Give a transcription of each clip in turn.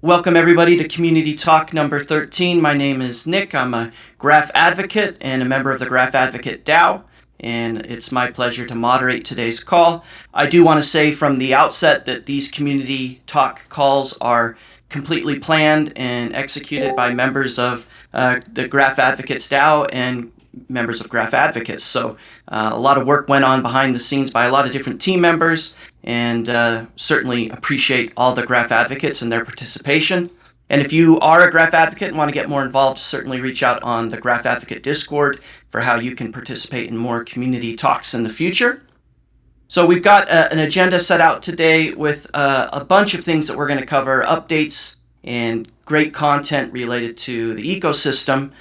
Welcome everybody to Community Talk number 13. My name is Nick. I'm a Graph Advocate and a member of the Graph Advocate DAO, and it's my pleasure to moderate today's call. I do want to say from the outset that these Community Talk calls are completely planned and executed by members of the Graph Advocates DAO and members of Graph Advocates. So a lot of work went on behind the scenes by a lot of different team members, and certainly appreciate all the Graph Advocates and their participation. And if you are a Graph Advocate and want to get more involved, certainly reach out on the Graph Advocate Discord for how you can participate in more community talks in the future. So we've got an agenda set out today with a bunch of things that we're going to cover, updates and great content related to the ecosystem.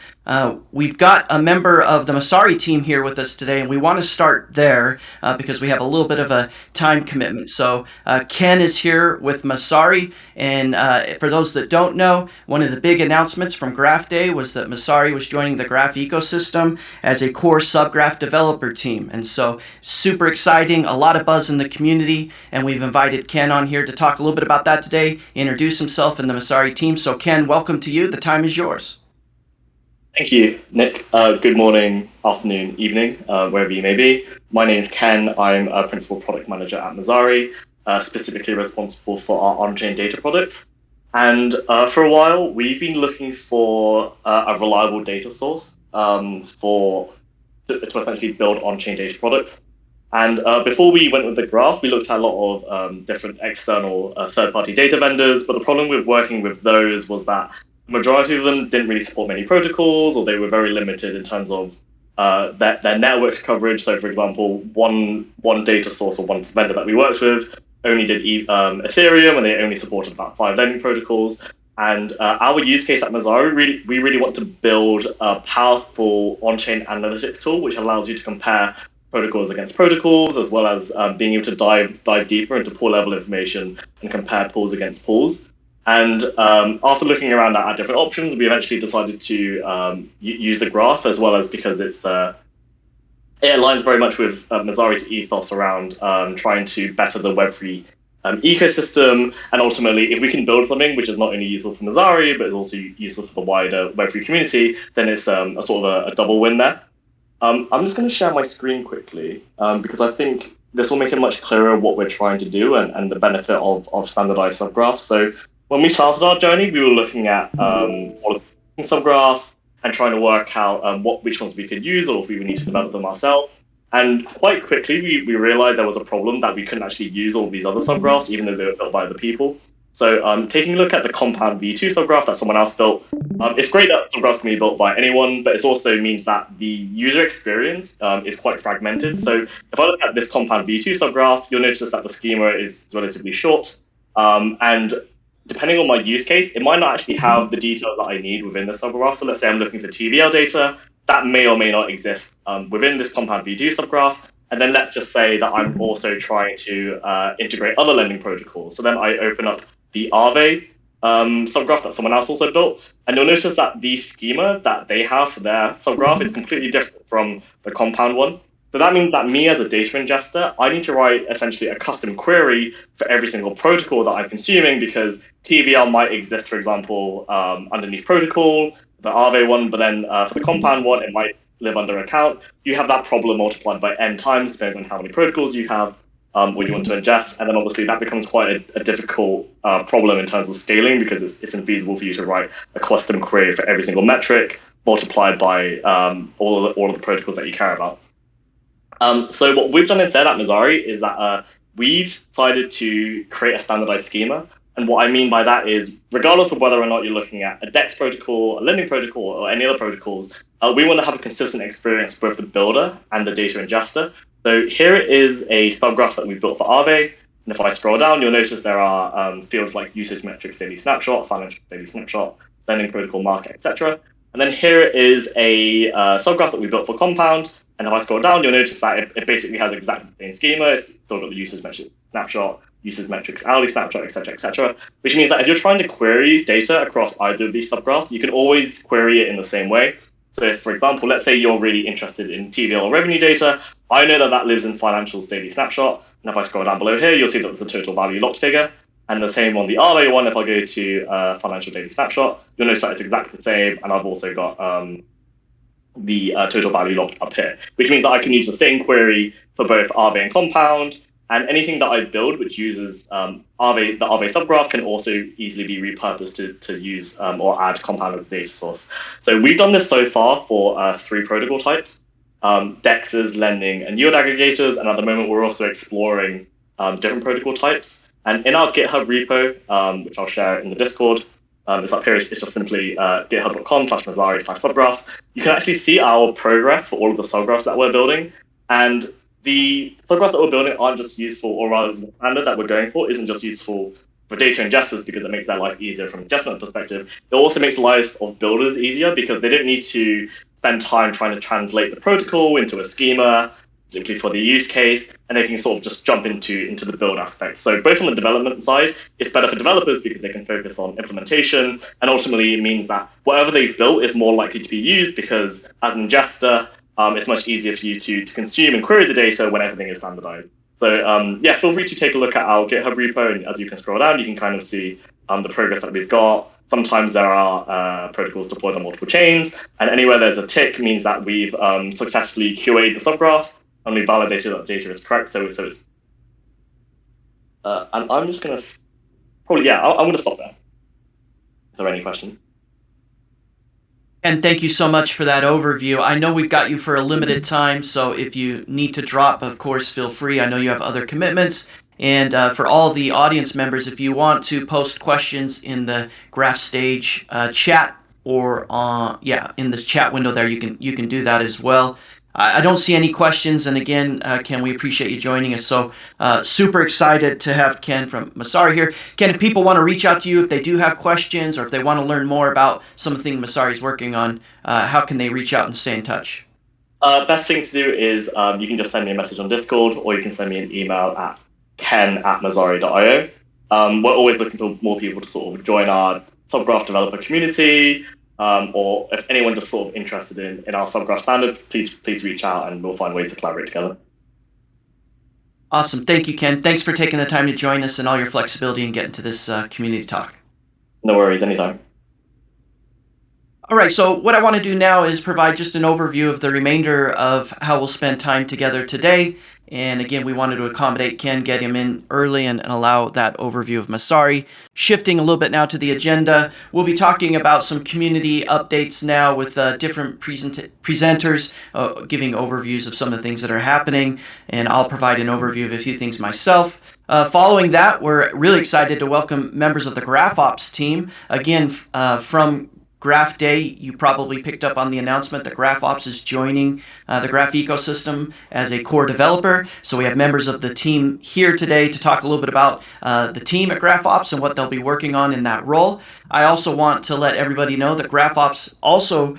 We've got a member of the Messari team here with us today, and we want to start there because we have a little bit of a time commitment. So Ken is here with Messari, and for those that don't know, one of the big announcements from Graph Day was that Messari was joining the Graph ecosystem as a core subgraph developer team. And so super exciting, a lot of buzz in the community, and we've invited Ken on here to talk a little bit about that today, introduce himself and the Messari team. So Ken, welcome to you. The time is yours. Thank you, Nick. Good morning, afternoon, evening, wherever you may be. My name is Ken. I'm a Principal Product Manager at Messari, specifically responsible for our on-chain data products. And for a while, we've been looking for a reliable data source to essentially build on-chain data products. And before we went with the graph, we looked at a lot of different external third-party data vendors. But the problem with working with those was that the majority of them didn't really support many protocols, or they were very limited in terms of their network coverage. So, for example, one data source or one vendor that we worked with only did Ethereum, and they only supported about 5 lending protocols. And our use case at Messari, we really want to build a powerful on-chain analytics tool, which allows you to compare protocols against protocols, as well as being able to dive deeper into pool level information and compare pools against pools. And after looking around at different options, we eventually decided to use the graph, as well as because it aligns very much with Messari's ethos around trying to better the Web3 ecosystem. And ultimately, if we can build something which is not only useful for Messari, but is also useful for the wider Web3 community, then it's a sort of a double win there. I'm just going to share my screen quickly, because I think this will make it much clearer what we're trying to do and the benefit of standardized subgraphs. So when we started our journey, we were looking at all of the subgraphs and trying to work out which ones we could use, or if we would need to develop them ourselves. And quite quickly, we realized there was a problem that we couldn't actually use all of these other subgraphs, even though they were built by other people. So taking a look at the Compound V2 subgraph that someone else built, it's great that subgraphs can be built by anyone, but it also means that the user experience is quite fragmented. So if I look at this Compound V2 subgraph, you'll notice that the schema is relatively short. And depending on my use case, it might not actually have the details that I need within the subgraph. So let's say I'm looking for TVL data, that may or may not exist within this Compound V2 subgraph. And then let's just say that I'm also trying to integrate other lending protocols. So then I open up the Aave subgraph that someone else also built. And you'll notice that the schema that they have for their subgraph is completely different from the Compound one. So that means that me as a data ingester, I need to write essentially a custom query for every single protocol that I'm consuming, because TVL might exist, for example, underneath protocol, the Aave one, but then for the Compound one, it might live under account. You have that problem multiplied by n times, depending on how many protocols you have, or you want to ingest. And then obviously that becomes quite a difficult problem in terms of scaling, because it's infeasible for you to write a custom query for every single metric multiplied by all of the protocols that you care about. So what we've done instead at Messari is that we've decided to create a standardized schema. And what I mean by that is, regardless of whether or not you're looking at a DEX protocol, a lending protocol, or any other protocols, we want to have a consistent experience for both the builder and the data ingester. So here is a subgraph that we've built for Aave. And if I scroll down, you'll notice there are fields like usage metrics daily snapshot, financial daily snapshot, lending protocol market, etc. And then here is a subgraph that we built for Compound. And if I scroll down, you'll notice that it basically has exactly the same schema. It's still got the usage metrics snapshot, usage metrics hourly snapshot, etc., which means that if you're trying to query data across either of these subgraphs, you can always query it in the same way. So if, for example, let's say you're really interested in TVL or revenue data, I know that lives in financials daily snapshot. And if I scroll down below here, you'll see that there's a total value locked figure. And the same on the Aave one, if I go to financial daily snapshot, you'll notice that it's exactly the same. And I've also got the total value locked up here, which means that I can use the same query for both Aave and Compound. And anything that I build which uses Aave, the Aave subgraph, can also easily be repurposed to use or add Compound as a data source. So we've done this so far for 3 protocol types, DEXs, lending, and yield aggregators. And at the moment, we're also exploring different protocol types. And in our GitHub repo, which I'll share in the Discord, it's up here. It's just simply github.com/Messari/subgraphs. You can actually see our progress for all of the subgraphs that we're building. And the subgraphs that we're building aren't just useful, or rather the standard that we're going for isn't just useful for data ingestors because it makes their life easier from an ingestment perspective. It also makes the lives of builders easier because they don't need to spend time trying to translate the protocol into a schema, particularly for the use case, and they can sort of just jump into the build aspect. So both on the development side, it's better for developers because they can focus on implementation, and ultimately it means that whatever they've built is more likely to be used because as an ingester, it's much easier for you to consume and query the data when everything is standardized. So yeah, feel free to take a look at our GitHub repo, and as you can scroll down, you can kind of see the progress that we've got. Sometimes there are protocols deployed on multiple chains, and anywhere there's a tick means that we've successfully QA'd the subgraph, and we validated that data is correct. So it's and I'm just gonna probably I'm gonna stop there. If there are any questions. And thank you so much for that overview. I know we've got you for a limited time, so if you need to drop, of course, feel free. I know you have other commitments. And for all the audience members, if you want to post questions in the GraphStage chat or in the chat window there, you can do that as well. I don't see any questions, and again, Ken, we appreciate you joining us. So super excited to have Ken from Messari here. Ken, if people want to reach out to you, if they do have questions, or if they want to learn more about some of the things Messari is working on, how can they reach out and stay in touch? Best thing to do is you can just send me a message on Discord, or you can send me an email at ken@messari.io. We're always looking for more people to sort of join our subgraph developer community. Or if anyone just sort of interested in our subgraph standard, please reach out and we'll find ways to collaborate together. Awesome. Thank you, Ken. Thanks for taking the time to join us and all your flexibility and getting to this community talk. No worries, anytime. All right, so what I want to do now is provide just an overview of the remainder of how we'll spend time together today. And again, we wanted to accommodate Ken, get him in early and allow that overview of Messari. Shifting a little bit now to the agenda, we'll be talking about some community updates now with different presenters giving overviews of some of the things that are happening. And I'll provide an overview of a few things myself. Following that, we're really excited to welcome members of the GraphOps team. Again, from Graph Day, you probably picked up on the announcement that GraphOps is joining the Graph ecosystem as a core developer. So we have members of the team here today to talk a little bit about the team at GraphOps and what they'll be working on in that role. I also want to let everybody know that GraphOps also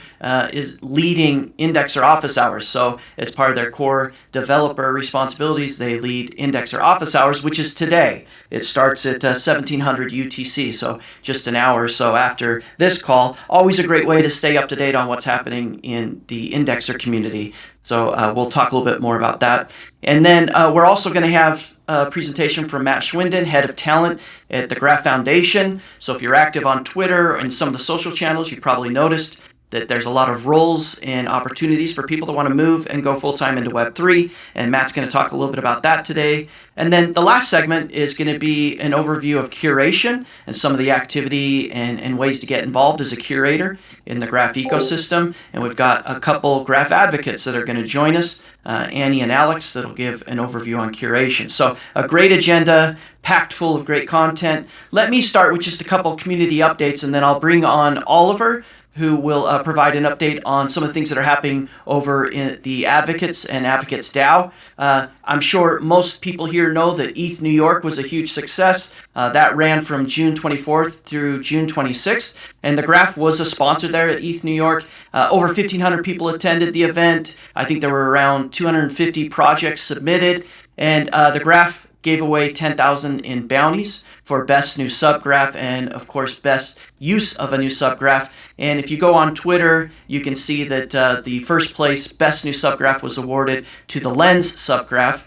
is leading Indexer office hours. So as part of their core developer responsibilities, they lead Indexer office hours, which is today. It starts at 1700 UTC, so just an hour or so after this call. Always a great way to stay up to date on what's happening in the Indexer community. So we'll talk a little bit more about that. And then we're also going to have a presentation from Matt Schwinden, Head of Talent at the Graph Foundation. So if you're active on Twitter and some of the social channels, you probably noticed that there's a lot of roles and opportunities for people that want to move and go full-time into Web3, and Matt's going to talk a little bit about that today. And then the last segment is going to be an overview of curation and some of the activity and ways to get involved as a curator in the Graph ecosystem. And we've got a couple Graph advocates that are going to join us, Annie and Alex, that'll give an overview on curation. So a great agenda, packed full of great content. Let me start with just a couple community updates, and then I'll bring on Oliver, who will provide an update on some of the things that are happening over in the Advocates and AdvocatesDAO. I'm sure most people here know that ETH New York was a huge success. That ran from June 24th through June 26th, and the Graph was a sponsor there at ETH New York. Over 1,500 people attended the event. I think there were around 250 projects submitted, and the Graph gave away 10,000 in bounties for best new subgraph and, of course, best use of a new subgraph. And if you go on Twitter, you can see that the first place best new subgraph was awarded to the Lens subgraph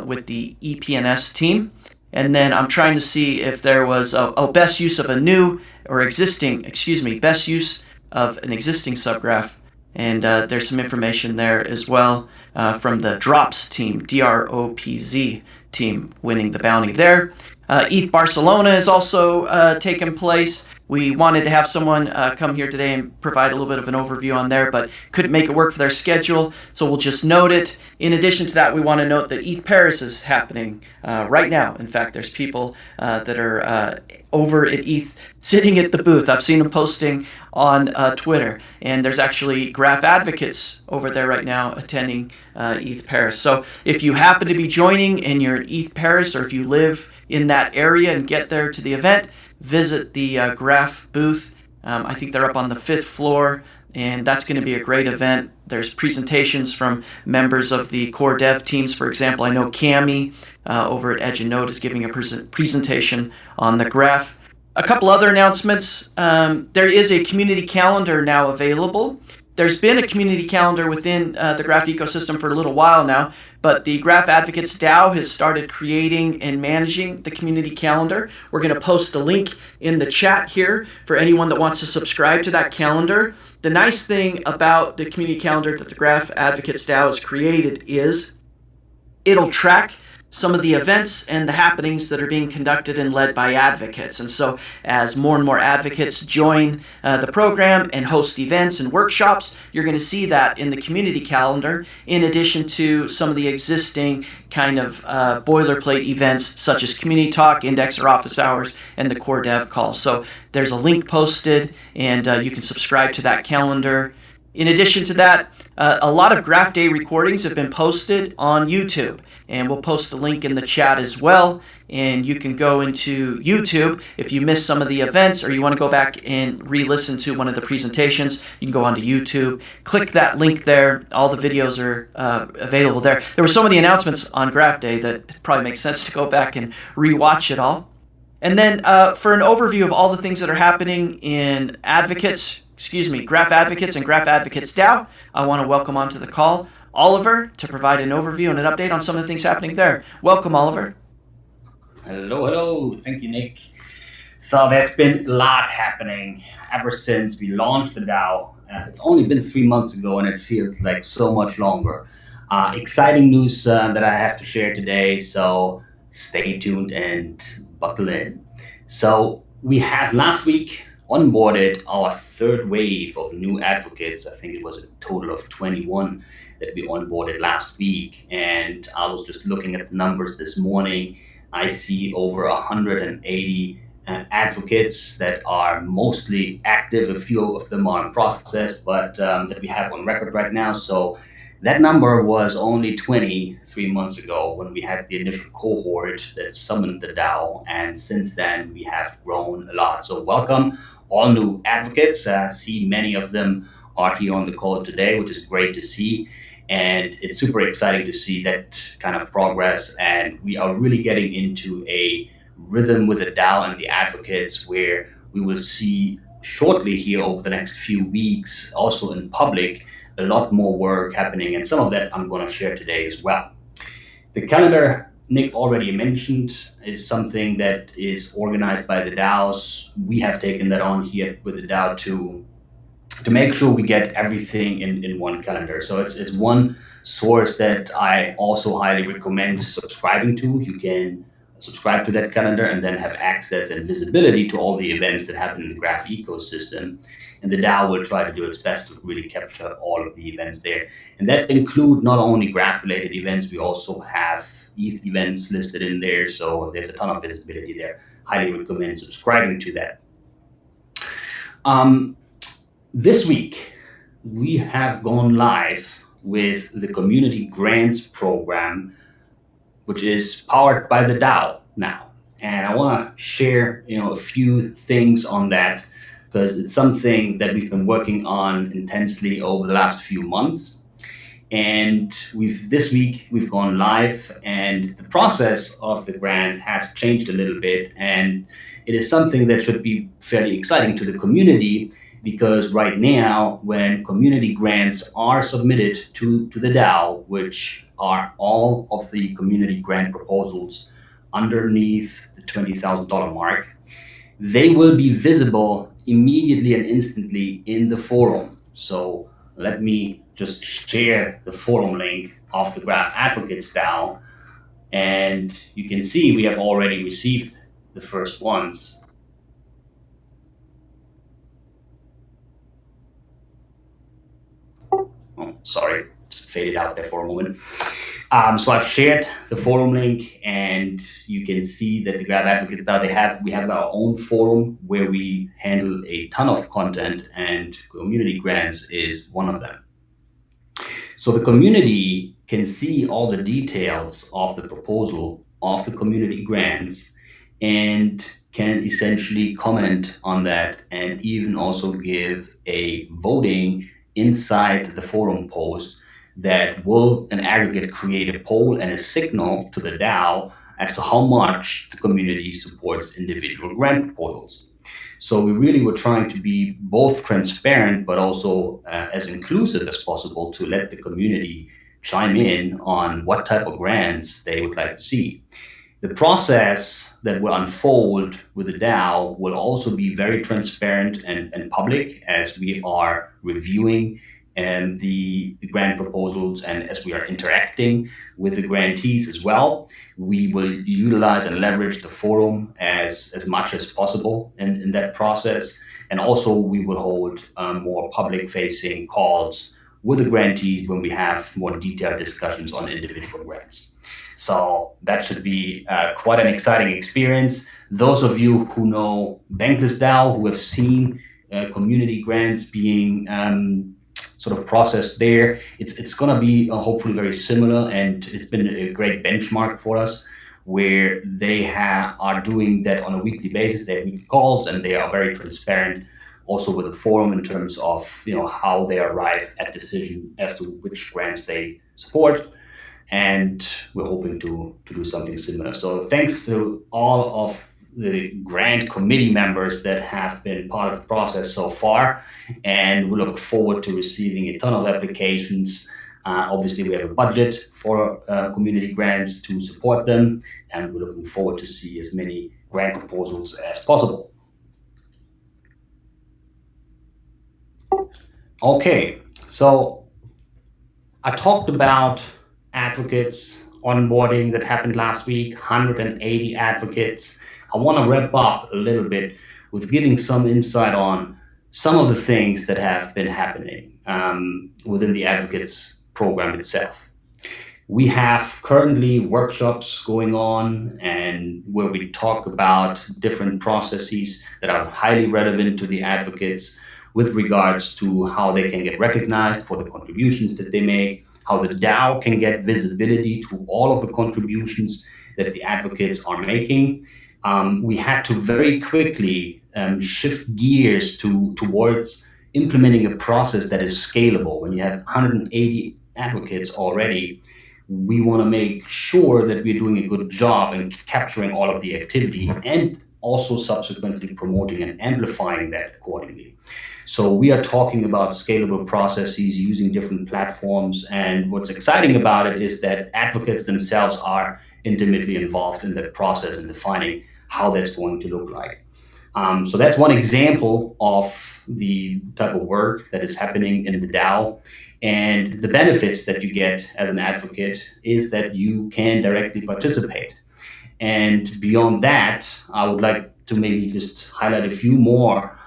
with the EPNS team. And then I'm trying to see if there was best use of a new or existing, best use of an existing subgraph. And there's some information there as well from the Drops team, DROPZ team, winning the bounty there. ETH Barcelona has also taken place. We wanted to have someone come here today and provide a little bit of an overview on there, but couldn't make it work for their schedule, so we'll just note it. In addition to that, we want to note that ETH Paris is happening right now. In fact, there's people that are over at ETH sitting at the booth. I've seen them posting on Twitter, and there's actually Graph Advocates over there right now attending ETH Paris. So if you happen to be joining and you're at ETH Paris, or if you live in that area and get there to the event, visit the Graph booth. I think they're up on the 5th floor, and that's going to be a great event. There's presentations from members of the core dev teams. For example, I know Cami over at Edge and Node is giving a presentation on the Graph. A couple other announcements. There is a community calendar now available. There's been a community calendar within the Graph ecosystem for a little while now, but the GraphAdvocatesDAO has started creating and managing the community calendar. We're going to post a link in the chat here for anyone that wants to subscribe to that calendar. The nice thing about the community calendar that the GraphAdvocatesDAO has created is it'll track some of the events and the happenings that are being conducted and led by advocates. And so as more and more advocates join the program and host events and workshops, you're going to see that in the community calendar, in addition to some of the existing kind of boilerplate events such as community talk, index or office hours, and the core dev call. So there's a link posted, and you can subscribe to that calendar. In addition to that, a lot of Graph Day recordings have been posted on YouTube, and we'll post a link in the chat as well. And you can go into YouTube if you missed some of the events or you want to go back and re-listen to one of the presentations. You can go onto YouTube, click that link there. All the videos are available there. There were so many announcements on Graph Day that it probably makes sense to go back and re-watch it all. And then for an overview of all the things that are happening in Graph Advocates and GraphAdvocatesDAO, I want to welcome onto the call Oliver to provide an overview and an update on some of the things happening there. Welcome, Oliver. Hello. Thank you, Nick. So there's been a lot happening ever since we launched the DAO. It's only been 3 months ago, and it feels like so much longer. Exciting news that I have to share today, so stay tuned and buckle in. So we have last week onboarded our third wave of new advocates. I think it was a total of 21 that we onboarded last week. And I was just looking at the numbers this morning. I see over 180 advocates that are mostly active. A few of them are in process, but that we have on record right now. So that number was only 20 3 months ago when we had the initial cohort that summoned the DAO. And since then, we have grown a lot. So welcome all new advocates. See many of them are here on the call today, which is great to see. And it's super exciting to see that kind of progress. And we are really getting into a rhythm with the DAO and the advocates where we will see shortly here over the next few weeks, also in public, a lot more work happening. And some of that I'm going to share today as well. The calendar Nick already mentioned is something that is organized by the DAOs. We have taken that on here with the DAO to make sure we get everything in one calendar. So it's one source that I also highly recommend subscribing to. You can subscribe to that calendar and then have access and visibility to all the events that happen in the Graph ecosystem. And the DAO will try to do its best to really capture all of the events there. And that include not only Graph-related events, we also have ETH events listed in there. So there's a ton of visibility there. Highly recommend subscribing to that. This week, we have gone live with the Community Grants Program, which is powered by the DAO now. And I want to share, a few things on that because it's something that we've been working on intensely over the last few months. And this week we've gone live, and the process of the grant has changed a little bit. And it is something that should be fairly exciting to the community, because right now, when community grants are submitted to the DAO, which are all of the community grant proposals underneath the $20,000 mark, they will be visible immediately and instantly in the forum. So let me just share the forum link of the Graph Advocates DAO, and you can see we have already received the first ones. Oh, sorry, just faded out there for a moment. So I've shared the forum link, and you can see that the Graph Advocates DAO, we have our own forum where we handle a ton of content, and community grants is one of them. So the community can see all the details of the proposal of the community grants and can essentially comment on that and even also give a voting inside the forum post that will in aggregate create a poll and a signal to the DAO as to how much the community supports individual grant proposals. So we really were trying to be both transparent, but also as inclusive as possible to let the community chime in on what type of grants they would like to see. The process that will unfold with the DAO will also be very transparent and public as we are reviewing and the grant proposals and as we are interacting with the grantees as well. We will utilize and leverage the forum as much as possible in that process. And also we will hold more public facing calls with the grantees when we have more detailed discussions on individual grants. So that should be quite an exciting experience. Those of you who know Bankless DAO, who have seen community grants being sort of processed there, it's going to be hopefully very similar, and it's been a great benchmark for us where they are doing that on a weekly basis. They have weekly calls, and they are very transparent also with the forum in terms of how they arrive at decision as to which grants they support. And we're hoping to do something similar. So thanks to all of the grant committee members that have been part of the process so far, and we look forward to receiving a ton of applications. Obviously, we have a budget for community grants to support them, and we're looking forward to see as many grant proposals as possible. Okay, so I talked about advocates onboarding that happened last week, 180 advocates. I want to wrap up a little bit with giving some insight on some of the things that have been happening within the advocates program itself. We have currently workshops going on and where we talk about different processes that are highly relevant to the advocates with regards to how they can get recognized for the contributions that they make, how the DAO can get visibility to all of the contributions that the advocates are making. We had to very quickly shift gears towards implementing a process that is scalable. When you have 180 advocates already, we want to make sure that we're doing a good job in capturing all of the activity and also subsequently promoting and amplifying that accordingly. So we are talking about scalable processes using different platforms. And what's exciting about it is that advocates themselves are intimately involved in that process and defining how that's going to look like. So that's one example of the type of work that is happening in the DAO. And the benefits that you get as an advocate is that you can directly participate. And beyond that, I would like to maybe just highlight a few more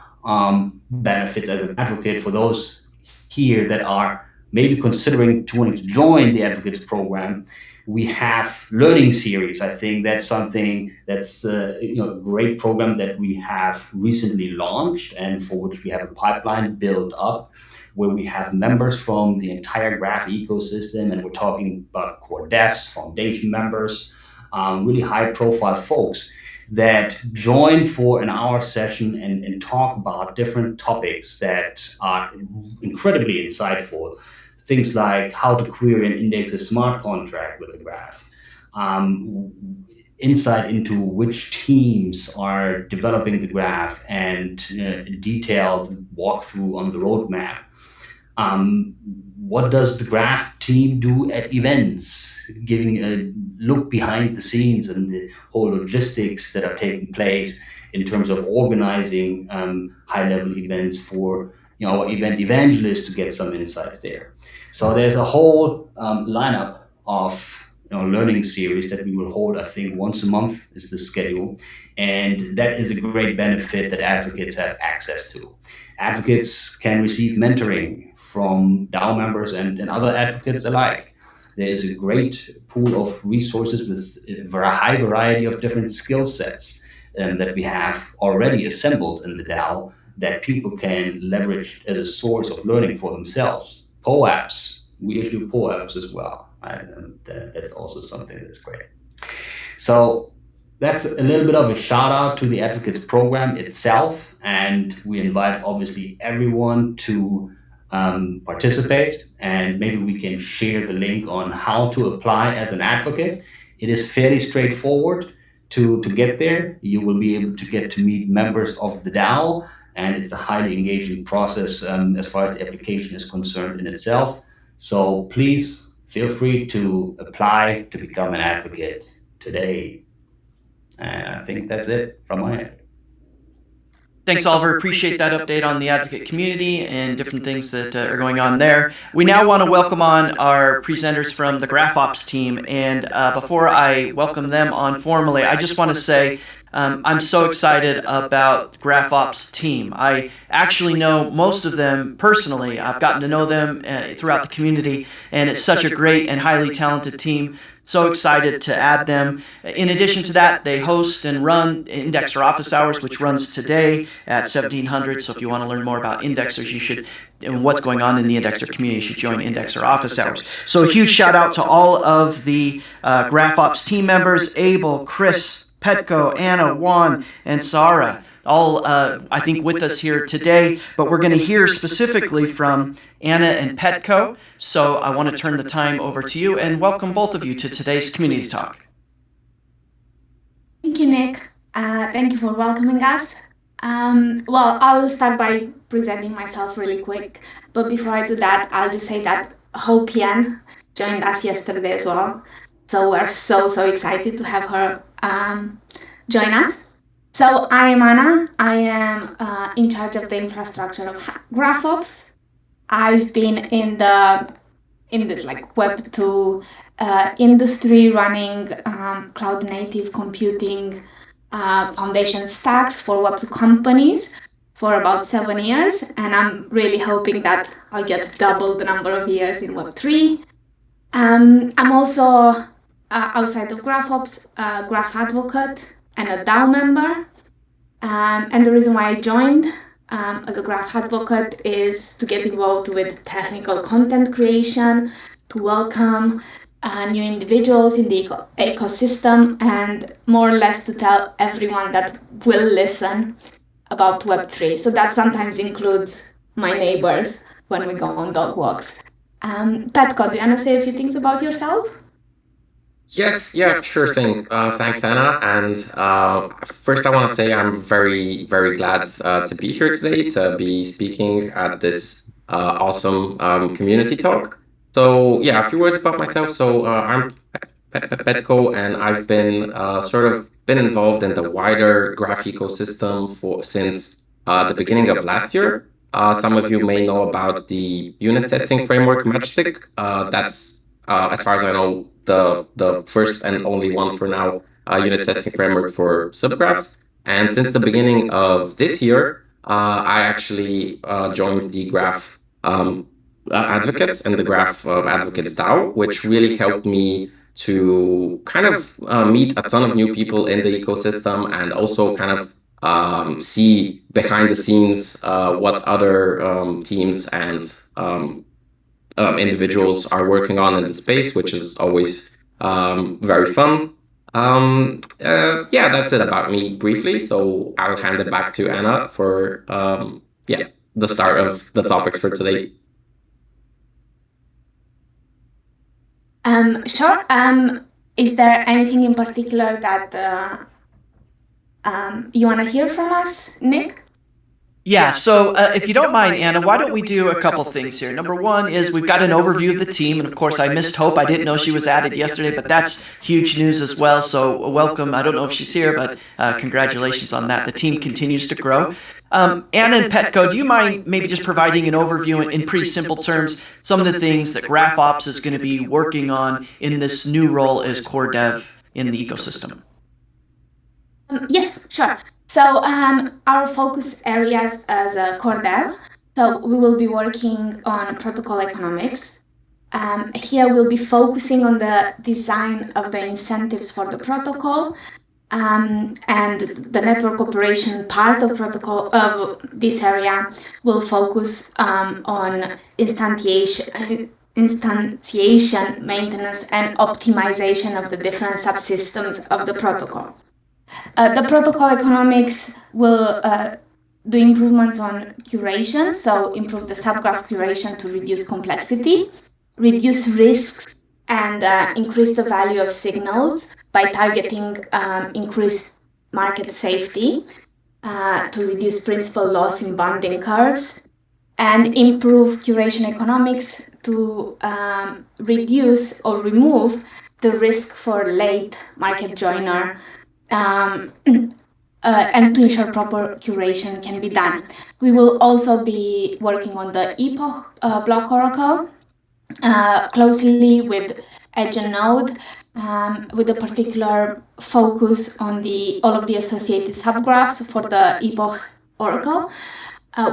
benefits as an advocate for those here that are maybe considering wanting to join the advocates program. We have learning series. I think that's something that's a great program that we have recently launched and for which we have a pipeline built up, where we have members from the entire Graph ecosystem, and we're talking about core devs, foundation members, really high profile folks that join for an hour session and talk about different topics that are incredibly insightful. Things like how to query and index a smart contract with the Graph, insight into which teams are developing the Graph, and detailed walkthrough on the roadmap. What does the Graph team do at events? Giving a look behind the scenes and the whole logistics that are taking place in terms of organizing high-level events for our event evangelists to get some insights there. So there's a whole lineup of learning series that we will hold. I think once a month is the schedule, and that is a great benefit that advocates have access to. Advocates can receive mentoring from DAO members and other advocates alike. There is a great pool of resources with a high variety of different skill sets that we have already assembled in the DAO that people can leverage as a source of learning for themselves. POAPs, we issue POAPs as well. Right? And that's also something that's great. So that's a little bit of a shout out to the Advocates program itself. And we invite obviously everyone to participate. And maybe we can share the link on how to apply as an advocate. It is fairly straightforward to get there. You will be able to get to meet members of the DAO. And it's a highly engaging process as far as the application is concerned in itself. So please feel free to apply to become an advocate today. And I think that's it from my end. Thanks, Oliver. Appreciate that update on the advocate community and different things that are going on there. We now want to welcome on our presenters from the GraphOps team. And before I welcome them on formally, I just want to say I'm so excited about GraphOps team. I actually know most of them personally. I've gotten to know them throughout the community, and it's such a great and highly talented team. So excited to add them. In addition to that, they host and run Indexer Office Hours, which runs today at 1700. So if you want to learn more about indexers, you should, and what's going on in the Indexer community, you should join Indexer Office Hours. So a huge shout out to all of the GraphOps team members, Abel, Chris, Petko, Anna, Juan, and Sarah, all I think with us here today, but we're going to hear specifically from Anna and Petko. So I want to turn the time over to you and welcome both of you to today's community talk. Thank you, Nick. Thank you for welcoming us. Well, I'll start by presenting myself really quick, but before I do that, I'll just say that Hopian joined us yesterday as well. So we're so excited to have her join us. So I am Anna. I am in charge of the infrastructure of GraphOps. I've been in the like Web2 industry, running cloud native computing foundation stacks for Web2 companies for about 7 years, and I'm really hoping that I'll get double the number of years in Web3. I'm also outside of GraphOps, Graph Advocate and a DAO member. And the reason why I joined as a Graph Advocate is to get involved with technical content creation, to welcome new individuals in the ecosystem, and more or less to tell everyone that will listen about Web3. So that sometimes includes my neighbors when we go on dog walks. Petko, do you want to say a few things about yourself? Yes, yeah, sure thing. Thanks, Anna. And first, I want to say I'm very, very glad to be here today, to be speaking at this awesome community talk. So, yeah, a few words about myself. So, I'm Petko, and I've been sort of been involved in the wider Graph ecosystem since the beginning of last year. Some of you may know about the unit testing framework Matchstick. That's as far as I know, the first and only one for now, unit testing framework for subgraphs. And since the beginning of this year, I actually joined the Graph Advocates and the GraphAdvocatesDAO, which really helped me to kind of meet a ton of new people in the ecosystem, and also kind of see behind the scenes what other teams and individuals are working on in the space, which is always very fun. Yeah, that's it about me briefly. So I'll hand it back to Anna for the start of the topics for today. Sure. Is there anything in particular that you want to hear from us, Nick? Yeah, so if you don't mind, Anna, why don't we do a couple things here? Number one is we've got an overview of the team, and of course, I missed Hope. I didn't know she was added yesterday, but that's huge news as well. So welcome. I don't know if she's here, but congratulations on that. The team continues to grow. Anna and Petco, do you mind maybe just providing an overview in pretty simple terms, some of the things that GraphOps is going to be working on in this new role as core dev in the ecosystem? Yes, sure. So our focus areas as a core dev, so we will be working on protocol economics. Here we'll be focusing on the design of the incentives for the protocol, and the network operation part of protocol of this area will focus on instantiation, maintenance, and optimization of the different subsystems of the protocol. The protocol economics will do improvements on curation, so improve the subgraph curation to reduce complexity, reduce risks, and increase the value of signals by targeting increased market safety to reduce principal loss in bonding curves, and improve curation economics to reduce or remove the risk for late market joiner and to ensure proper curation can be done. We will also be working on the epoch block oracle closely with Edge and Node, with a particular focus on all of the associated subgraphs for the epoch oracle,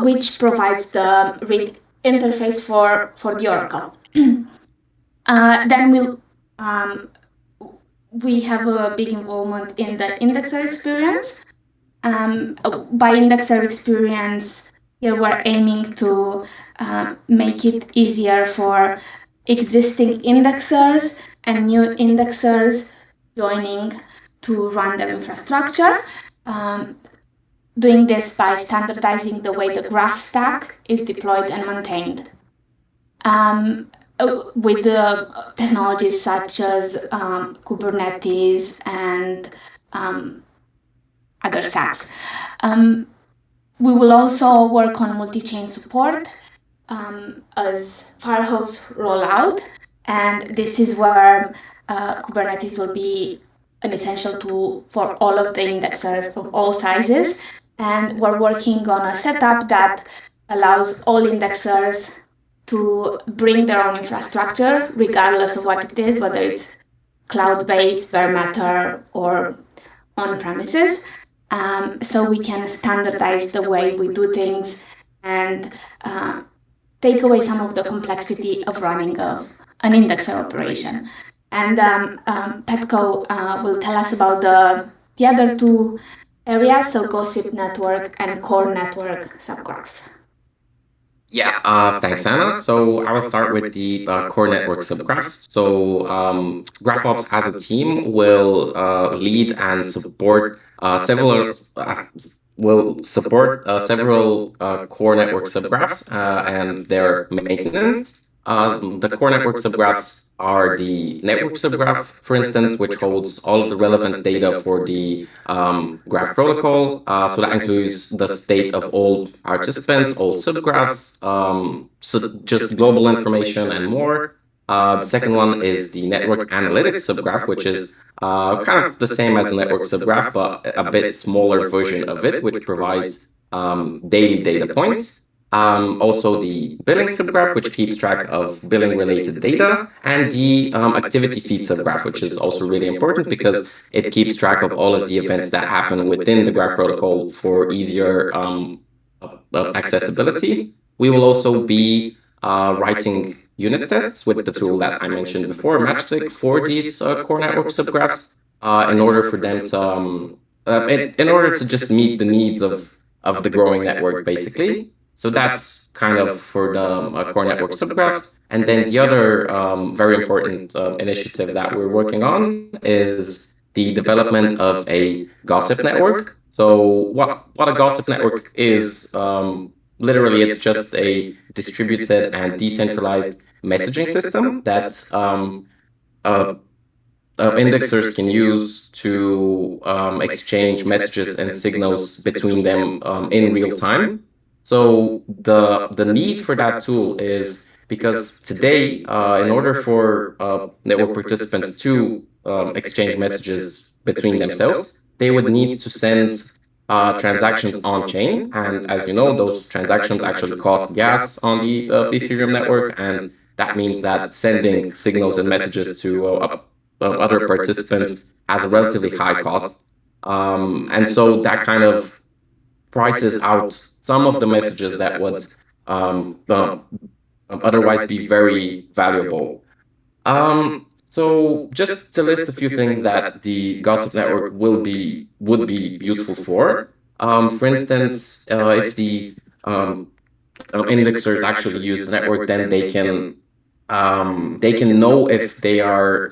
which provides the read interface for the oracle. Then we have a big involvement in the indexer experience. By indexer experience, here we're aiming to make it easier for existing indexers and new indexers joining to run their infrastructure. Doing this by standardizing the way the graph stack is deployed and maintained. With the technologies such as Kubernetes and other stacks. We will also work on multi-chain support as Firehose rollout, and this is where Kubernetes will be an essential tool for all of the indexers of all sizes, and we're working on a setup that allows all indexers to bring their own infrastructure, regardless of what it is, whether it's cloud-based, bare matter, or on-premises. So we can standardize the way we do things and take away some of the complexity of running an indexer operation. And Petco will tell us about the other two areas, so gossip network and core network subgraphs. Yeah, thanks, Anna. So I will start with the core network subgraphs. So GraphOps as a team will lead and support several core network subgraphs and their maintenance. The core network subgraphs are the network subgraph, for instance, which holds all of the relevant data for the graph protocol. So that includes the state of all participants, all subgraphs, so just global information and more. The second one is the network analytics subgraph, which is kind of the same as the network subgraph, but a bit smaller version of it, which provides daily data points. Also the billing subgraph, which keeps track of billing related data, and the activity feed subgraph, which is also really important because it keeps track of all of the events that happen within the graph protocol for easier accessibility. We will also be writing unit tests with the tool that I mentioned before, Matchstick, for these core network subgraphs in order for them to in order to just meet the needs of the growing network, basically. So that's kind of for the core network subgraphs. And then the other very important initiative that we're working on is the development of a gossip network. So what a gossip network is, literally, it's just a distributed and decentralized messaging system that indexers can use to exchange messages and signals between them in real time. So the need for that tool is because today, in order for network participants to exchange messages between themselves, they would need to send transactions on chain. And as you know, those transactions actually cost gas on the Ethereum network. And that means that sending signals and messages to other participants has a relatively high cost. And so that kind of prices out some of the messages that would otherwise be very valuable. So just to list a few things that the gossip network would be useful for instance, if the indexers actually use the network, then they can know if they are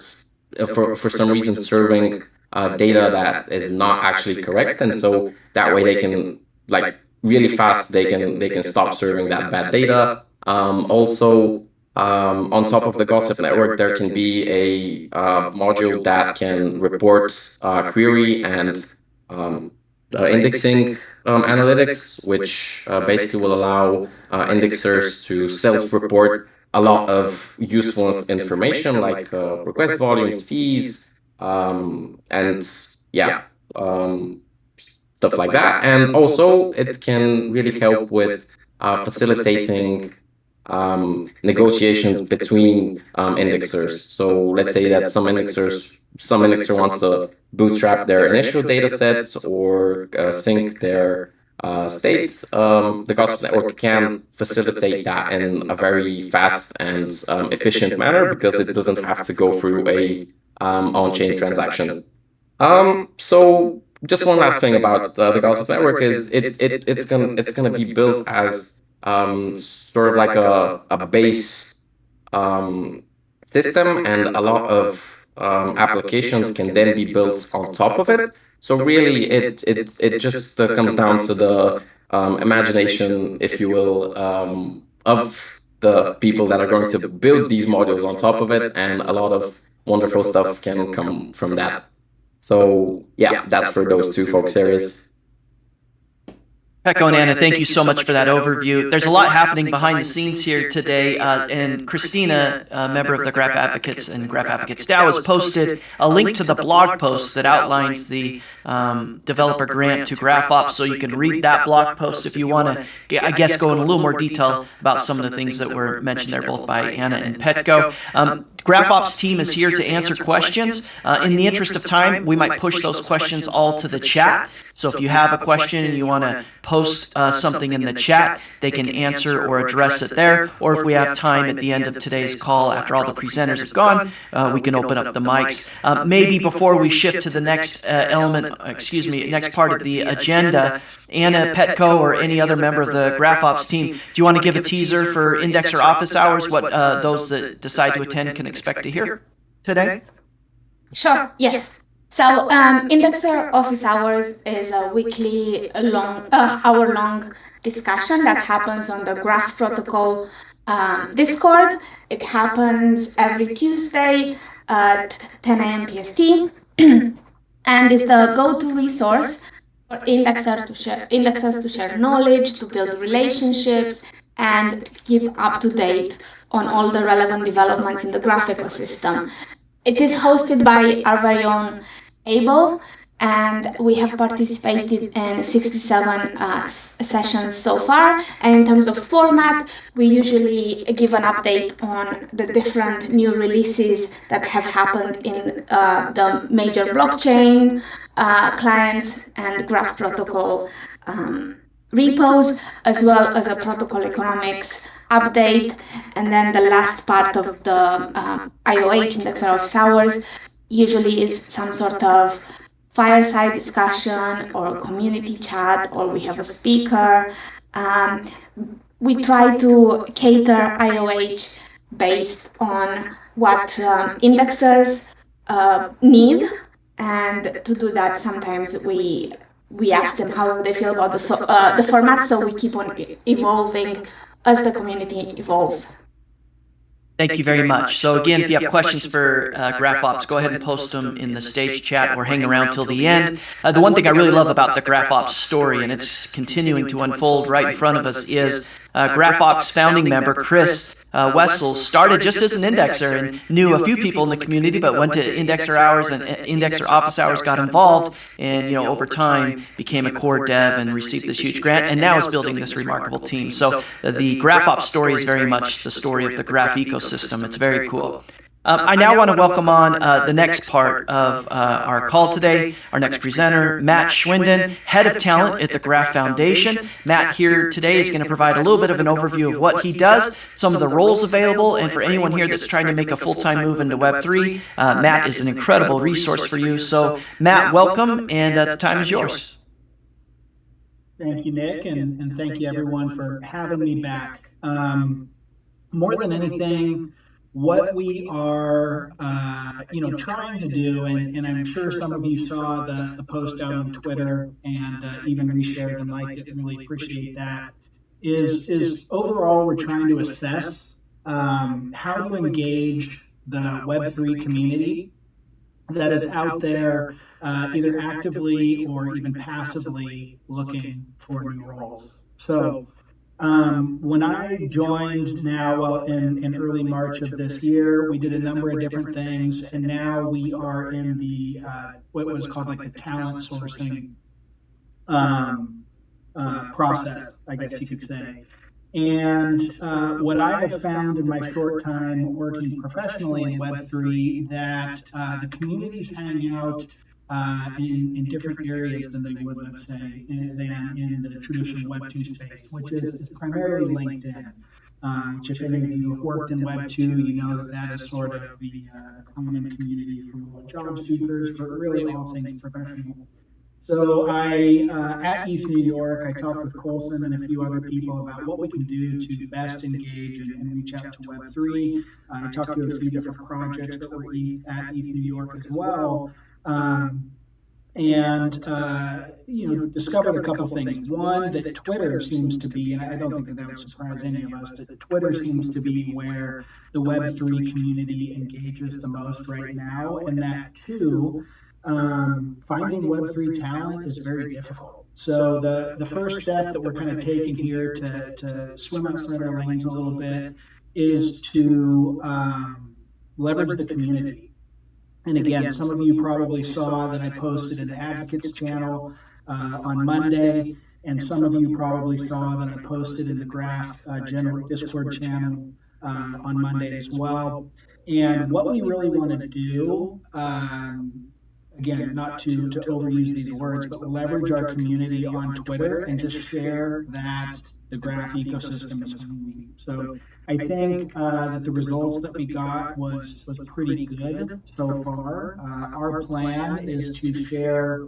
for some reason serving data that is not actually correct, and so that way they can like really fast they can stop serving that bad data. Also, on top of the gossip network, there can be a module that can report query and indexing analytics, which basically will allow indexers to self-report a lot of useful information like request volumes, fees, and yeah, stuff like that. And also, it can really help with facilitating negotiations between indexers. So let's say that some indexer wants to bootstrap their initial data sets or sync their state. The Gossip Network can facilitate that in a very fast and efficient manner because it doesn't have to go through a on-chain transaction. So just one last thing about the Gossip Network is it's gonna be built as sort of like a base system, and a lot of applications can then be built on top of it. So really, it just comes down to the imagination, if you will, of the people that are going to build these modules on top of it, and a lot of wonderful stuff can come from that. So yeah, that's for those two focus areas. Pecco and Anna, thank you so much for that overview. There's a lot happening behind the scenes here today, and Christina, a member of the Graph Advocates and Graph Advocates DAO, has posted a link to the blog post that outlines the developer grant to GraphOps, so you can read that blog post if you want to, I guess, go in a little more detail about some of the things that were mentioned there, both by Anna and Petco. GraphOps team is here to answer questions. In the interest of time, we might push those questions all to the chat. So if you have a question and you want to post something in the chat, they can answer or address it there. Or if we have time at the end of today's call, after all the presenters have gone, we can open up the mics. Maybe before we shift to the next next part of the agenda, Anna, Petco, or any other member of the GraphOps team, do you want to give a teaser for Indexer office hours, what those that decide to attend can expect to hear today? Sure, yes. So Indexer Office Hours is a weekly hour-long discussion that happens on the Graph Protocol Discord. It happens every Tuesday at 10 a.m. PST, and is the go-to resource for indexers to share knowledge, to build relationships, and to keep up to date on all the relevant developments in the Graph ecosystem. It is hosted by our very own Abel, and we have participated in 67 sessions so far. And in terms of format, we usually give an update on the different new releases that have happened in the major blockchain clients and Graph Protocol repos, as well as a protocol economics update. And then the last part of the IOH, Indexer Office Hours, usually is some sort of fireside discussion or community chat, or we have a speaker. We try to cater IOH based on what indexers need, and to do that, sometimes we ask them how they feel about the format, so we keep on evolving as the community evolves. Thank you very much. So again, if you have questions for GraphOps, go ahead and post them in the stage chat or hang around till the end. The one thing I really love about the GraphOps story, and it's continuing to unfold right in front of us, is GraphOps founding member Chris Wessels started just as an indexer and knew a few people in the community, but went to indexer hours and indexer office hours, got involved, and over time became a core dev and received this huge grant, and now is building this remarkable team. So the GraphOps story is very much the story of the graph ecosystem. It's very cool. I now want to welcome on the next part of our call today, our next presenter, Matt Schwinden, Head of Talent at the Graph Foundation. Matt here today is going to provide a little bit of an overview of what he does, some of the roles available, and for anyone here that's trying to make a full-time move into Web3, Matt is an incredible resource for you. So, Matt, welcome, and the time is yours. Thank you, Nick, and thank you, everyone, for having me back. More than anything, what we are, trying to do, and I'm sure some of you saw the post out on Twitter and even reshared and liked it, and really appreciate that, is overall we're trying to assess how to engage the Web3 community that is out there either actively or even passively looking for new roles. So when I joined now, well, in early March of this year, we did a number of different things, and now we are in the what was called like the talent sourcing process, I guess you could say. And what I have found in my short time working professionally in Web3, that the communities hang out in different areas than they would, let's say, than in the traditional Web2 space, which is primarily LinkedIn. Which, if any of you have worked in Web2, you know that that is sort of the common community for all job seekers, for really all things professional. So at East New York, I talked with Colson and a few other people about what we can do to best engage and reach out to Web3. I talked to a few different projects that were at East New York as well. Discovered a couple things. One, that Twitter seems to be, and I don't think that would surprise any of us, that Twitter seems to be where the Web3 community engages the most right now, and that two, finding Web3 talent is very difficult. So the first step that we're kind of taking here to swim outside our lanes a little bit is to leverage the community. And again, some of you probably saw that I posted in the Advocates channel on Monday, and some of you probably saw that I posted in the Graph general Discord channel on Monday as well. And what we really want to do, again, not to overuse these words, but leverage our community on Twitter and just share that the graph ecosystem is hungry. So I think that the results that we got was pretty good so far. Our plan is to share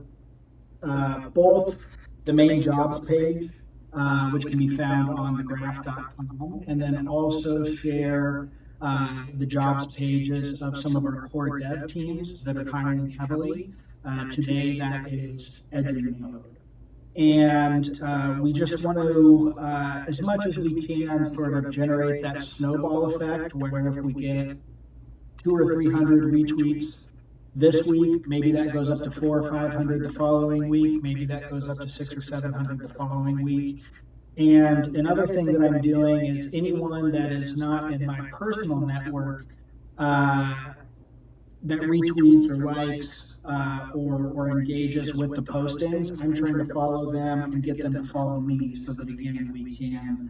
both the main jobs page, which can be found on the graph.com, and then also share the jobs pages of some of our core dev teams that are hiring heavily. Today, that is Edge and Node. And we just want to, as much as we can, sort of generate that snowball effect, where if we get 200 or 300 retweets this week, maybe that goes up to 400 or 500 the following week, maybe that goes up to 600 or 700 the following week. And another thing that I'm doing is anyone that is not in my personal network that retweets or likes or engages with the postings, I'm trying to follow them and get them to follow me, so that again we can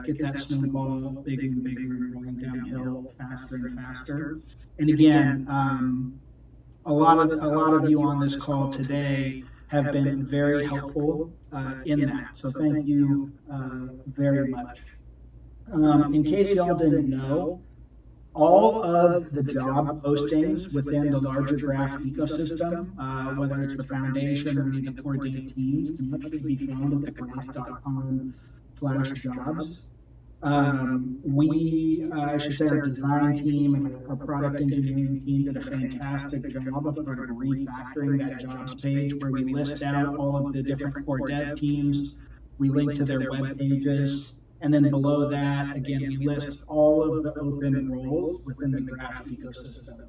get that snowball bigger and bigger and rolling downhill faster and faster. And again, a lot of you on this call today have been very helpful in that. So thank you very much. In case y'all didn't know, all of the job postings within the larger graph ecosystem, whether it's the foundation or any of the core dev teams, can actually be found at the graph.com/jobs. I should say our design team and our product engineering team did a fantastic job of sort of refactoring that jobs page, where we list out all of the different core dev teams. We link to their web pages. And then below that, again, we list all of the open roles within the Graph ecosystem.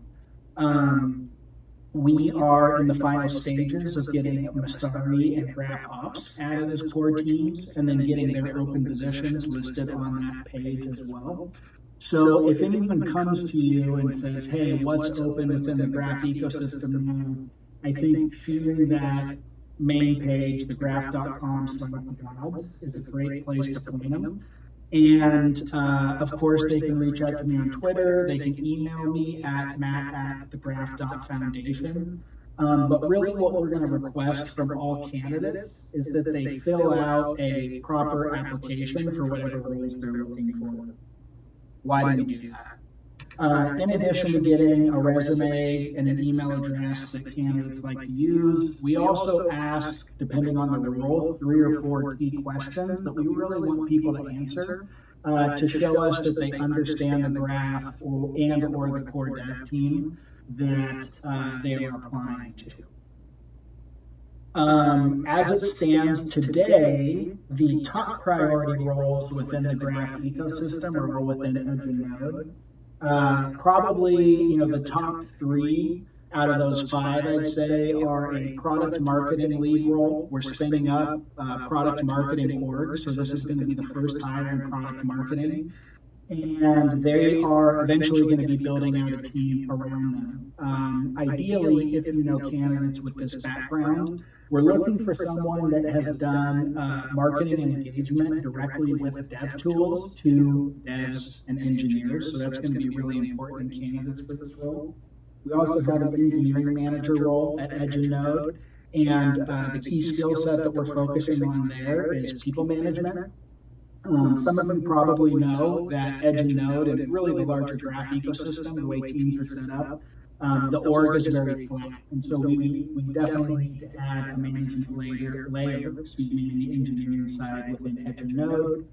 We are in the final stages of getting Messari and GraphOps added as core teams, and then getting their open positions listed on that page as well. So if anyone comes to you and says, hey, what's open within the Graph ecosystem now, I think sharing that main page, the graph.com/jobs, is a great place to point them. And of course, they can reach out to me on Twitter. They can email me at matt@thegraph.foundation. But really, what we're going to request from all candidates is that they fill out a proper application for whatever roles they're looking for. Why do we do that? In addition to getting a resume and an email address that candidates like to use, we also ask, depending on the role, 3 or 4 key questions that we really want people to answer to show us that they understand the graph or the core dev team that they are applying to. As it stands today, the top priority roles within the Graph ecosystem are all within Edge and Node. Probably, the top 3 out of those 5, I'd say, are a product marketing lead role. We're spinning up product marketing org, so this is going to be the first hire in product marketing. And they are eventually going to be building out a team around them. Ideally, if you know candidates with this background, we're looking for someone that has done marketing and engagement directly with dev tools to devs and engineers. So that's going to be really important in candidates for this role. We also have an engineering manager role at Edge and Node. And the key skill set that we're focusing on there is people management. Some of you probably know that Edge and Node, and really the larger Graph ecosystem, the way teams are set up, the org is very flat. And so we definitely need to add a management layer, in the engineering side within Edge and Node.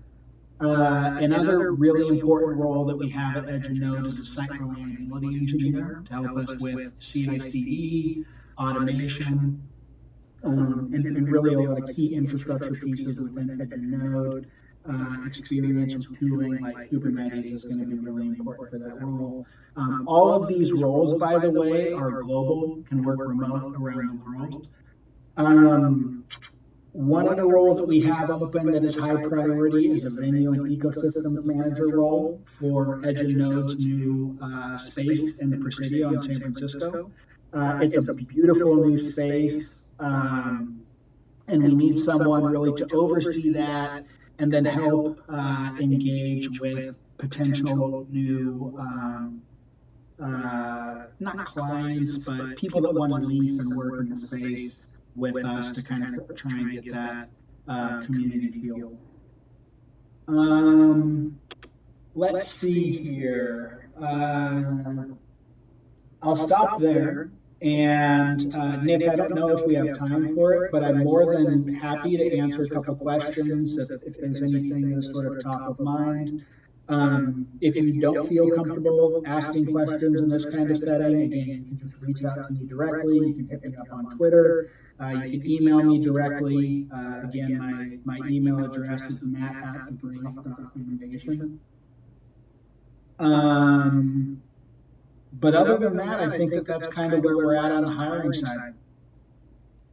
Another really important role that we have at Edge and Node is a site reliability engineer to help us with CI/CD, automation, and really a lot of key infrastructure pieces within Edge and Node. Experience with tooling like Kubernetes is going to be really important for that role. All of these roles, by the way, are global, can work remote around the world. One other role that we have open that is high priority is a venue and ecosystems manager role for Edge and Node's new space in the Presidio in San Francisco. It's a beautiful new space, and we need someone really to oversee that and then help engage with potential new, not clients, but people that want to lease and work in the space with us to kind of try and get that community feel. Let's see here. I'll stop there. And Nick, I don't know if we have time for it, but I'm more than happy to answer a couple questions if there's anything that's sort of top of mind. If you don't feel comfortable asking questions in this kind of setting, again, you can just reach out to me directly. You can hit me up on Twitter. You can email me directly. Again, my email address is matt@thegraph.foundation. But other than that, I think that's kind of where we're at on the hiring side.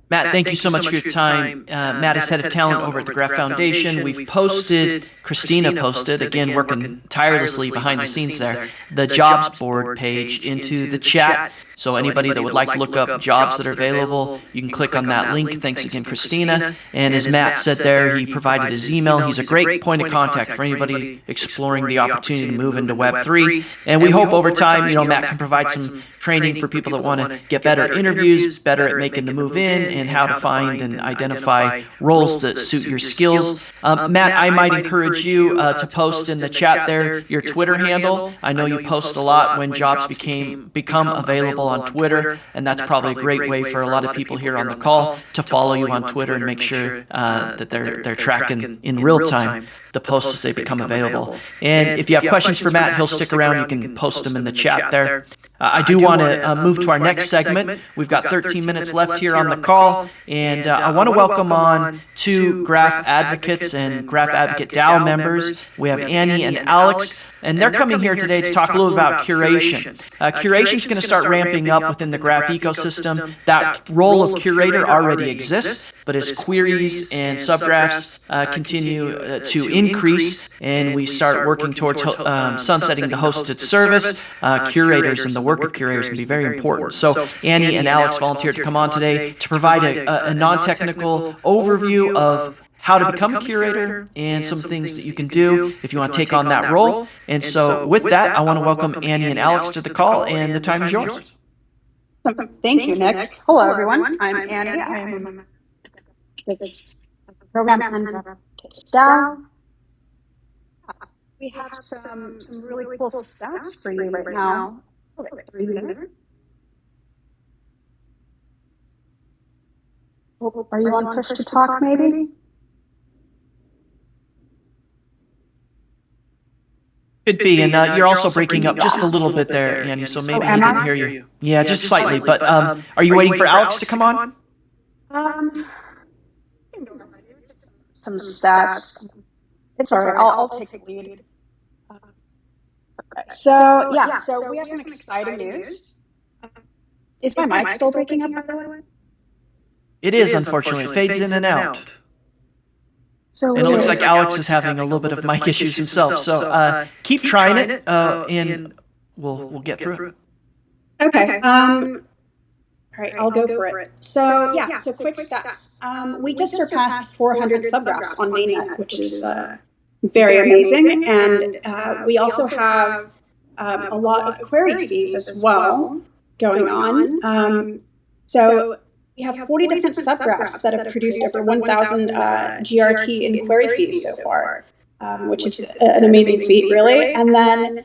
Matt, thank you so much for your time. Matt is head of talent over at the Graph Foundation. We've posted, Christina posted, again working tirelessly behind the scenes there, the jobs board page into the chat. So anybody that would like to look up jobs that are available, you can click on that link. Thanks again, Christina. And as Matt said there, he provided his email. He's a great point of contact for anybody exploring the opportunity to move into Web3. And we hope over time, Matt can provide some training for people that want to get better interviews, better at making the move in, and how to find and identify roles that suit your skills. Matt, I might encourage you to post in the chat there your Twitter handle. I know you post a lot when jobs become available on Twitter, and that's probably a great way for a lot of people here on the call to follow you on Twitter and make sure that they're tracking in real time the posts as they become available. And if you have questions for Matt, he'll stick around. You can post them in the chat there. I do want to move to our next segment. We've got 13 minutes left here on the call, and I want to welcome on two Graph Advocates and Graph Advocate DAO members. We have Annie and Alex, and they're coming here today to talk a little about curation. Curation is going to start ramping up within the Graph ecosystem. That role of curator already exists, but as queries and subgraphs continue to increase and we start working towards sunsetting the hosted service, curators and the work of curators can be very important. So Annie and Alex volunteered to come on today to provide a non-technical overview of how to become a curator and some things that you can do if you want to take on that role. And so with that, I want to welcome Annie and Alex to the call, and the time is yours. Thank you, Nick. Hello, everyone. I'm Annie. I am a program manager at GraphAdvocatesDAO. We have some really cool stats for you right now. Are you there? Are you on push to talk, maybe? Could be, and you're also breaking up just a little bit there, Annie, so maybe he didn't hear you. Yeah, just slightly, but are you waiting for Alex to come on? Some stats. It's all right. I'll take the lead. So we have some exciting news. Is my mic still breaking up, by the way? It is, unfortunately. It fades in and out. So and it looks like Alex is having a little bit of mic issues himself. So keep trying it, and we'll get through it. Okay. All right, I'll go for it. So quick stats. We just surpassed 400 subgraphs on mainnet, which is very amazing. And we also have a lot of query fees as well going on. So we have 40 different subgraphs that have produced over 1,000 GRT in query fees so far, which is an amazing feat, really. And then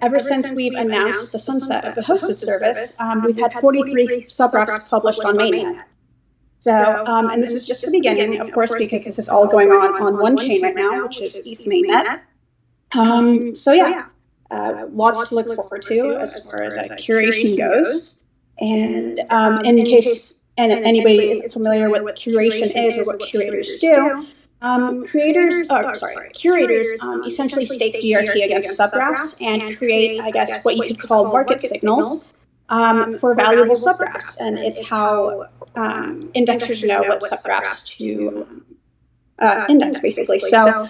ever since we've announced the sunset of the hosted service, we've had 43 subgraphs published on mainnet. So, and this is just the beginning, of course, because this is all going on one chain right now, which is ETH mainnet. Lots to look forward to as far as curation goes. And in case anybody isn't familiar with what curation is or what curators do, curators essentially stake GRT against subgraphs and create, I guess, what you could call market signals for valuable subgraphs. And it's how indexers know what subgraphs to index, basically. So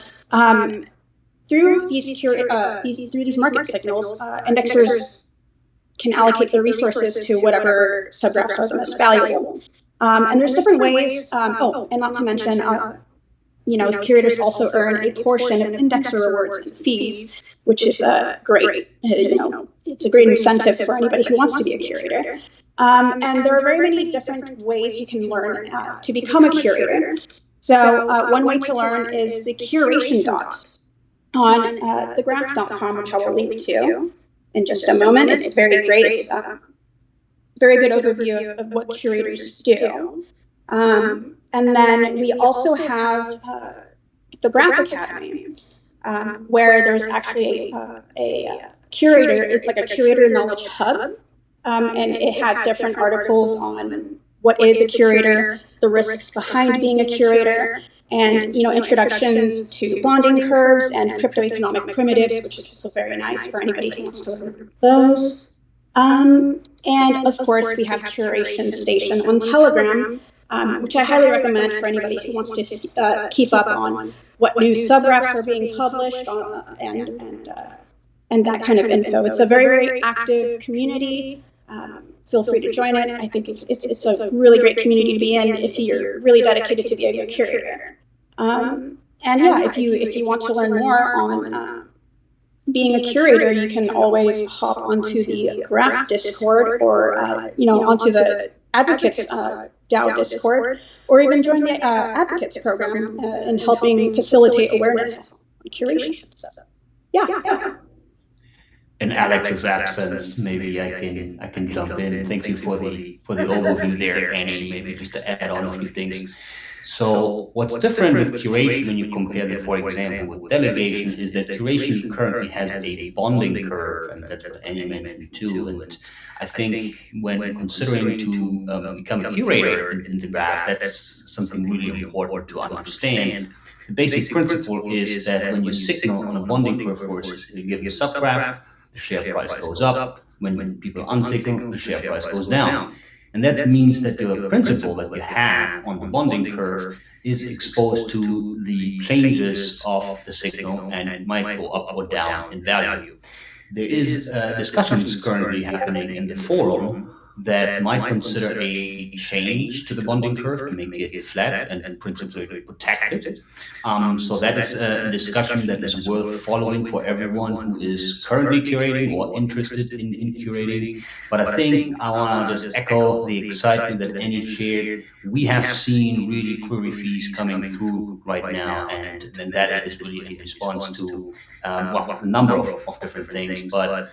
through these market signals, indexers can allocate their resources to whatever subgraphs are the most valuable. And there's different ways. And not to mention, curators also earn a portion of indexer rewards and fees, which is great. It's a great incentive for anybody who wants to be a curator. And there are very many different ways you can learn to become a curator. So one way to learn is the curation docs on thegraph.com, which I will link to in just a moment. It's very great. Very good overview of what curators do. And then we also have the Graph Academy, where there's actually a curator. It's like a curator knowledge hub, and it has different articles on what is a curator, the risks behind being a curator, and introductions to bonding curves and cryptoeconomic primitives, which is also very nice for anybody who wants to learn those. And of course, we have Curation Station on Telegram, which I highly recommend for anybody who wants to keep up on what new subgraphs are being published and that kind of info. It's a very, very active community. Feel free to join it. I think it's a really great community to be in if you're really dedicated to being a curator. If you want to learn more on being a curator, you can always hop onto the Graph Discord or onto the Advocates DAO Discord, or even join the Advocates program in helping facilitate awareness on curation. So, yeah. In Alex's absence, maybe I can jump in. Thank you for the overview there, Annie. Maybe just to add on a few things. So what's different with curation when you compare them, for example, with delegation, is that curation currently has a bonding curve, and that's what Annie mentioned too. And I think when considering to become a curator in the graph, that's something really important to understand. The basic principle is that when you signal on a bonding curve for a given subgraph, the share price goes up. When people unsignal, the share price goes down. And that means that your principal that you have on the bonding curve is exposed to the changes of the signal and might go up or down in value. There is discussions currently happening in the forum that might consider a change to the bonding curve to make it flat and principally protected. So that is a discussion that is worth following for everyone who is currently curating or interested in curating. But I think I want to just echo the excitement that Annie shared. We have seen really query fees coming through right now, and then that is really in response to a number of different things, but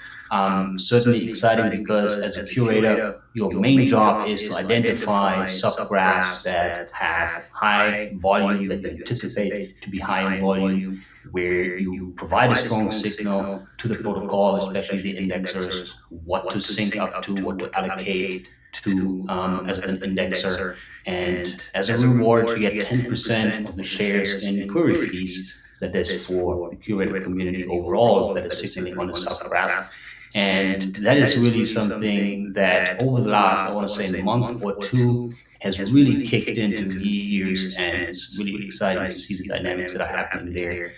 certainly exciting because as a curator, your main job is to identify subgraphs that have high volume, that you anticipate to be high in volume, where you provide a strong signal to the protocol, especially the indexers, what to sync up to, what to allocate to as an indexer. And as a reward, you get 10% of the shares in query fees that is for the curated community overall that is signaling on a subgraph. And that is really something that over the last, I want to say, month or two has really kicked into gears, and it's really exciting to see the dynamics that are happening there.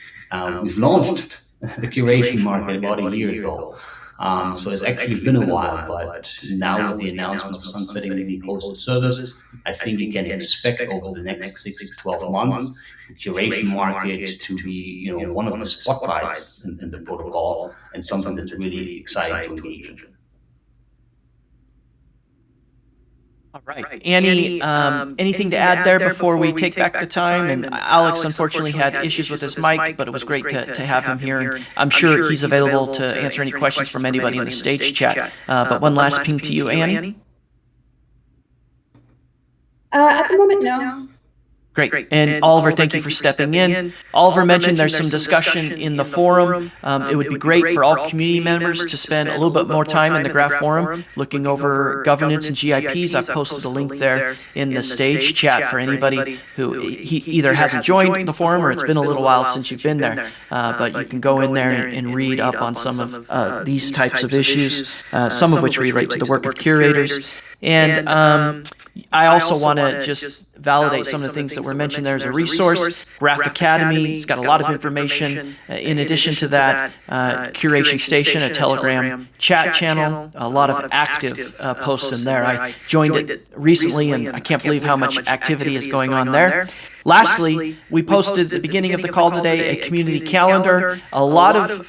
We've launched the curation market about a year ago. So it's actually been a while, but now with the announcement of sunsetting the hosted service, I think you can expect over the next 6 to 12 months the curation market to be, one of the spotlights in the protocol and something that's really exciting to engage in. All right. Annie, anything to add there before we take back the time? And Alex unfortunately had issues with his mic, but it was great to have him here. And I'm sure he's available to answer any questions from anybody in the stage chat. But one last ping to you, Annie. At the moment, no. Great. And Oliver, thank you for stepping in. Oliver mentioned there's some discussion in the forum. It would be great for all community members to spend a little bit more time in the Graph forum looking over governance and GIPs. I've posted a link there in the stage chat for anybody who either hasn't joined the forum or it's been a little while since you've been there. But you can go in there and read up on some of these types of issues, some of which relate to the work of curators. And I also want to just validate some of the things that were mentioned there as a resource. Graph Academy has got a lot of information. In addition to that, Curation Station, a Telegram chat channel, a lot of active posts in there. I joined it recently, and I can't believe how much activity is going on there. Lastly, we posted at the beginning of the call today a community calendar. A lot of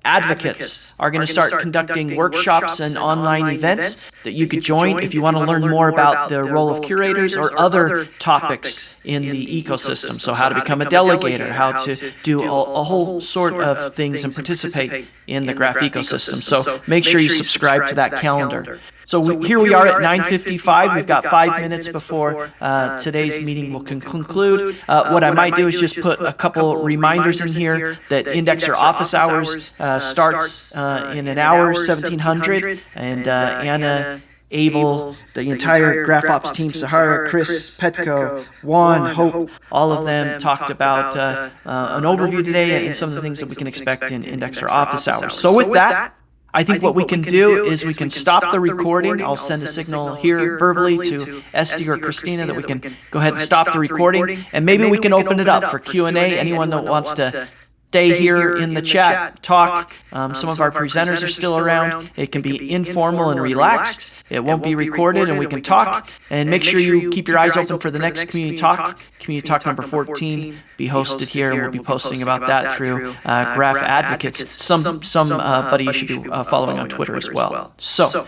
advocates are going to start conducting workshops and online events that you could join if you want to learn more about the role of curators or other topics in the ecosystem. So how to become a delegator, how to do a whole sort of things and participate in the Graph ecosystem. So make sure you subscribe to that calendar. So here we are at 9:55. We've got 5 minutes before today's meeting will conclude. What I might do is just put a couple reminders in here that Indexer office hours starts in an hour, 1700, and Anna, Abel, the entire GraphOps team, Sahara, Chris, Petco, Juan, Hope, all of them talked about an overview today and some of the things that we can expect in Indexer office hours. So with that, I think what we can do is we can stop the recording. I'll send a signal here verbally to Esty or Christina that we can go ahead and stop the recording, and maybe we can open it up for Q&A. Anyone that wants to stay here in the chat, talk. Some of our presenters are still around. It can be informal and relaxed. It won't be recorded, and we can talk. And make sure you keep your eyes open for the next Community Talk number 14, be hosted here, and we'll be posting about that through Graph Advocates. Somebody you should be following on Twitter as well. So